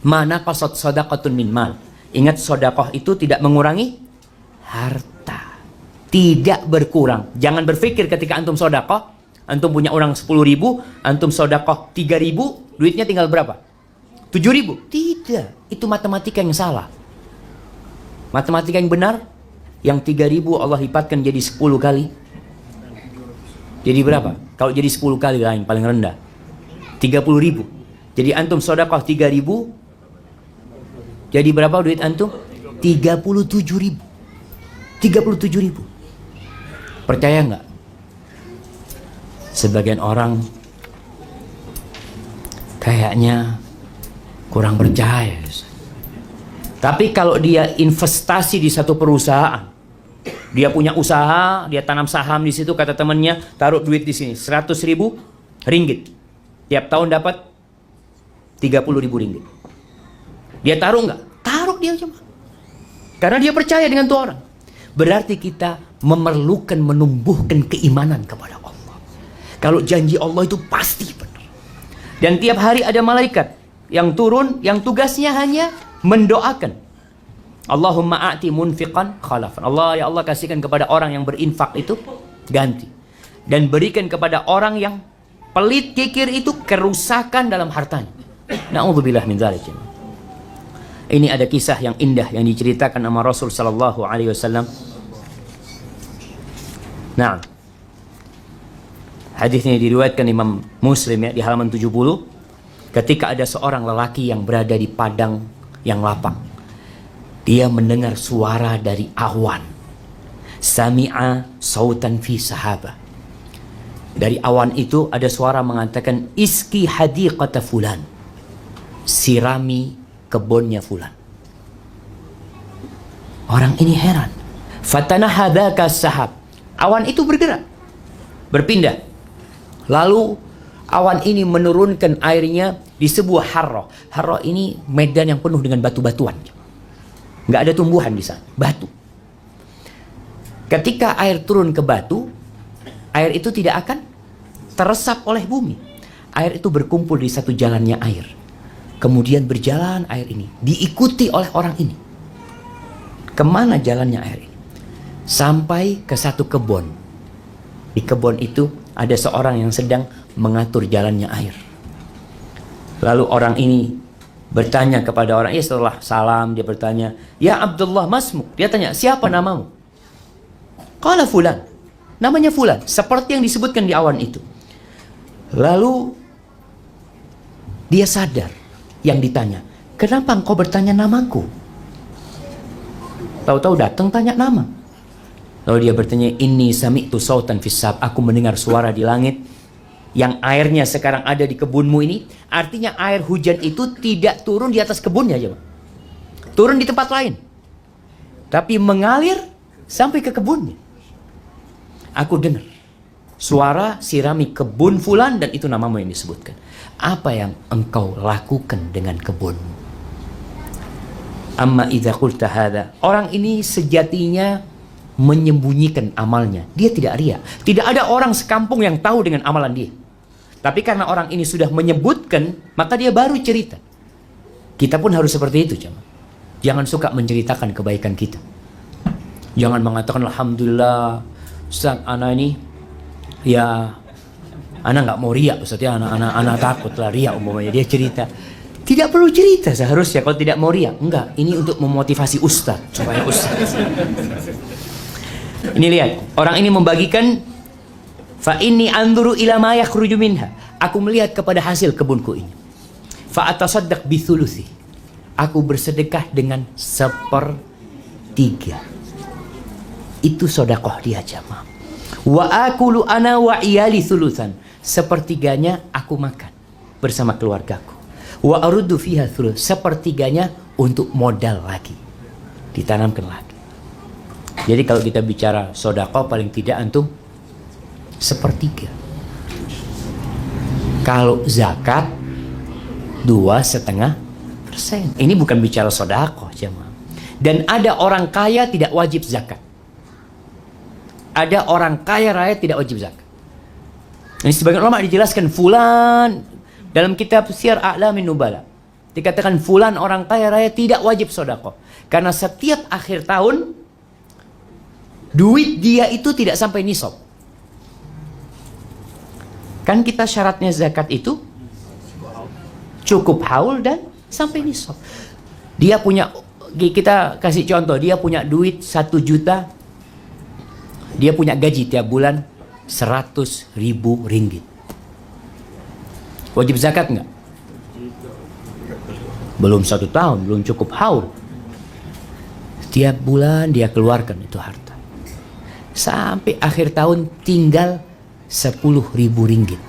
Mana qasad sadaqatun min mal. Ingat, sedekah itu tidak mengurangi harta. Tidak berkurang. Jangan berpikir ketika antum sedekah, antum punya orang 10.000, antum sedekah 3.000, duitnya tinggal berapa? 7.000. Tidak. Itu matematika yang salah. Matematika yang benar, yang 3.000 Allah lipatkan jadi 10 kali. Jadi berapa? Kalau jadi 10 kali lah yang paling rendah, 30.000. Jadi antum sedekah 3.000, jadi berapa duit antum? 37.000. 37.000. Percaya nggak? Sebagian orang kayaknya kurang percaya. Tapi kalau dia investasi di satu perusahaan, dia punya usaha, dia tanam saham di situ, kata temannya, taruh duit di sini 100.000 ringgit. Tiap tahun dapat 30.000 ringgit. Dia taruh nggak? Taruh dia cuma. Karena dia percaya dengan tuh orang. Berarti kita memerlukan menumbuhkan keimanan kepada Allah. Kalau janji Allah itu pasti benar. Dan tiap hari ada malaikat yang turun, yang tugasnya hanya mendoakan. Allahumma a'ti munfiqan khalafan. Allah, ya Allah, kasihkan kepada orang yang berinfak itu ganti. Dan berikan kepada orang yang pelit kikir itu kerusakan dalam hartanya. Na'udzubillah min dzalik. Ini ada kisah yang indah yang diceritakan sama Rasul sallallahu alaihi wasallam. Nah, hadisnya diriwayatkan Imam Muslim ya, di halaman 70. Ketika ada seorang lelaki yang berada di padang yang lapang, dia mendengar suara dari awan. Sami'a sautan fi sahaba. Dari awan itu ada suara mengatakan, iski hadiqata fulan, sirami kebunnya fulan. Orang ini heran. Fatanaha dzaka sahab. Awan itu bergerak, berpindah. Lalu awan ini menurunkan airnya di sebuah harro. Harro ini medan yang penuh dengan batu-batuan. Nggak ada tumbuhan di sana, batu. Ketika air turun ke batu, air itu tidak akan teresap oleh bumi. Air itu berkumpul di satu jalannya air. Kemudian berjalan air ini, diikuti oleh orang ini. Kemana jalannya air ini? Sampai ke satu kebun. Di kebun itu ada seorang yang sedang mengatur jalannya air. Lalu orang ini bertanya kepada orang, setelah salam dia bertanya, ya Abdullah masmu. Dia tanya, siapa namamu? Qala fulan. Namanya fulan, seperti yang disebutkan di awan itu. Lalu dia sadar yang ditanya, kenapa engkau bertanya namaku? Tahu-tahu datang tanya nama. Lalu dia bertanya, inni sami'tu sautan fissab. Aku mendengar suara di langit yang airnya sekarang ada di kebunmu ini. Artinya air hujan itu tidak turun di atas kebunnya aja, turun di tempat lain, tapi mengalir sampai ke kebunnya. Aku dengar suara sirami kebun fulan dan itu namamu yang disebutkan. Apa yang engkau lakukan dengan kebunmu? Amma idza qulta hadza. Orang ini sejatinya menyembunyikan amalnya. Dia tidak riya. Tidak ada orang sekampung yang tahu dengan amalan dia. Tapi karena orang ini sudah menyebutkan, maka dia baru cerita. Kita pun harus seperti itu, jemaah. Jangan suka menceritakan kebaikan kita. Jangan mengatakan alhamdulillah Ustaz, ana ini ya ana nggak mau riya Ustaz ya, ana takut lah riya umpamanya. Dia cerita. Tidak perlu cerita seharusnya kalau tidak mau riya. Enggak, ini untuk memotivasi Ustaz supaya Ustaz. Ini lihat, orang ini membagikan, fa inni anzuru ila ma yakhruju minha. Aku melihat kepada hasil kebunku ini. Fa atasaddaq bi thuluthi. Aku bersedekah dengan 1/3. Itu sedekah dia, jamaah. Wa akulu ana wa iyali thulutsan. 1/3-nya aku makan bersama keluargaku. Wa aruddu fiha thuluth. 1/3-nya untuk modal lagi, ditanamkan lagi. Jadi kalau kita bicara sedekah, paling tidak antum 1/3. Kalau zakat 2,5%. Ini bukan bicara sedekah, jemaah. Dan ada orang kaya tidak wajib zakat. Ada orang kaya raya tidak wajib zakat. Ini sebagian ulama dijelaskan fulan dalam kitab Syiar A'lamin Nubala. Dikatakan fulan orang kaya raya tidak wajib sedekah. Karena setiap akhir tahun duit dia itu tidak sampai nisab. Kan kita syaratnya zakat itu cukup haul dan sampai nisab. Dia punya, kita kasih contoh, dia punya duit 1 juta, dia punya gaji tiap bulan 100.000 ringgit. Wajib zakat nggak? Belum 1 tahun, belum cukup haul. Tiap bulan dia keluarkan itu harta. Sampai akhir tahun tinggal 10.000 ringgit.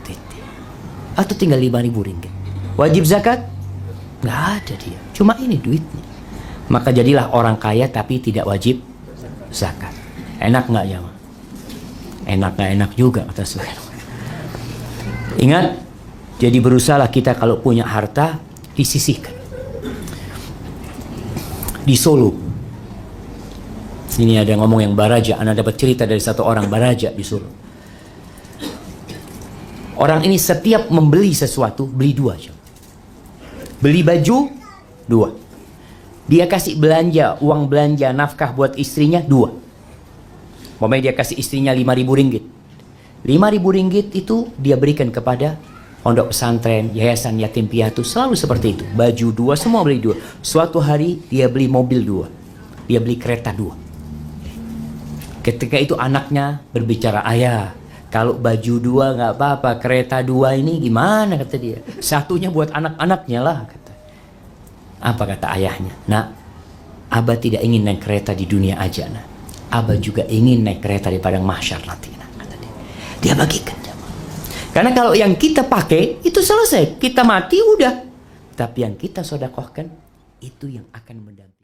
Atau tinggal 5.000 ringgit. Wajib zakat? Nggak ada dia. Cuma ini duitnya. Maka jadilah orang kaya tapi tidak wajib zakat. Enak nggak ya? Enak nggak enak juga kata saudara. Ingat, jadi berusahalah kita kalau punya harta disisihkan. Di Solo, ini ada ngomong yang Baraja. Anda dapat cerita dari satu orang Baraja di Solo. Orang ini setiap membeli sesuatu beli 2 aja. Beli baju 2. Dia kasih belanja, uang belanja, nafkah buat istrinya 2. Pokoknya dia kasih istrinya 5.000 ringgit. 5.000 ringgit itu dia berikan kepada pondok pesantren, yayasan yatim piatu, selalu seperti itu. Baju 2, semua beli 2. Suatu hari dia beli mobil 2. Dia beli kereta 2. Ketika itu anaknya berbicara, ayah, kalau baju 2 nggak apa-apa, kereta 2 ini gimana, kata dia. Satunya buat anak-anaknya lah, kata. Apa kata ayahnya? Nak, Abah tidak ingin naik kereta di dunia aja, nak. Abah juga ingin naik kereta di padang mahsyar nanti, nak, kata dia. Dia bagikan. Karena kalau yang kita pakai itu selesai, kita mati udah. Tapi yang kita sedekahkan itu yang akan mendampingi.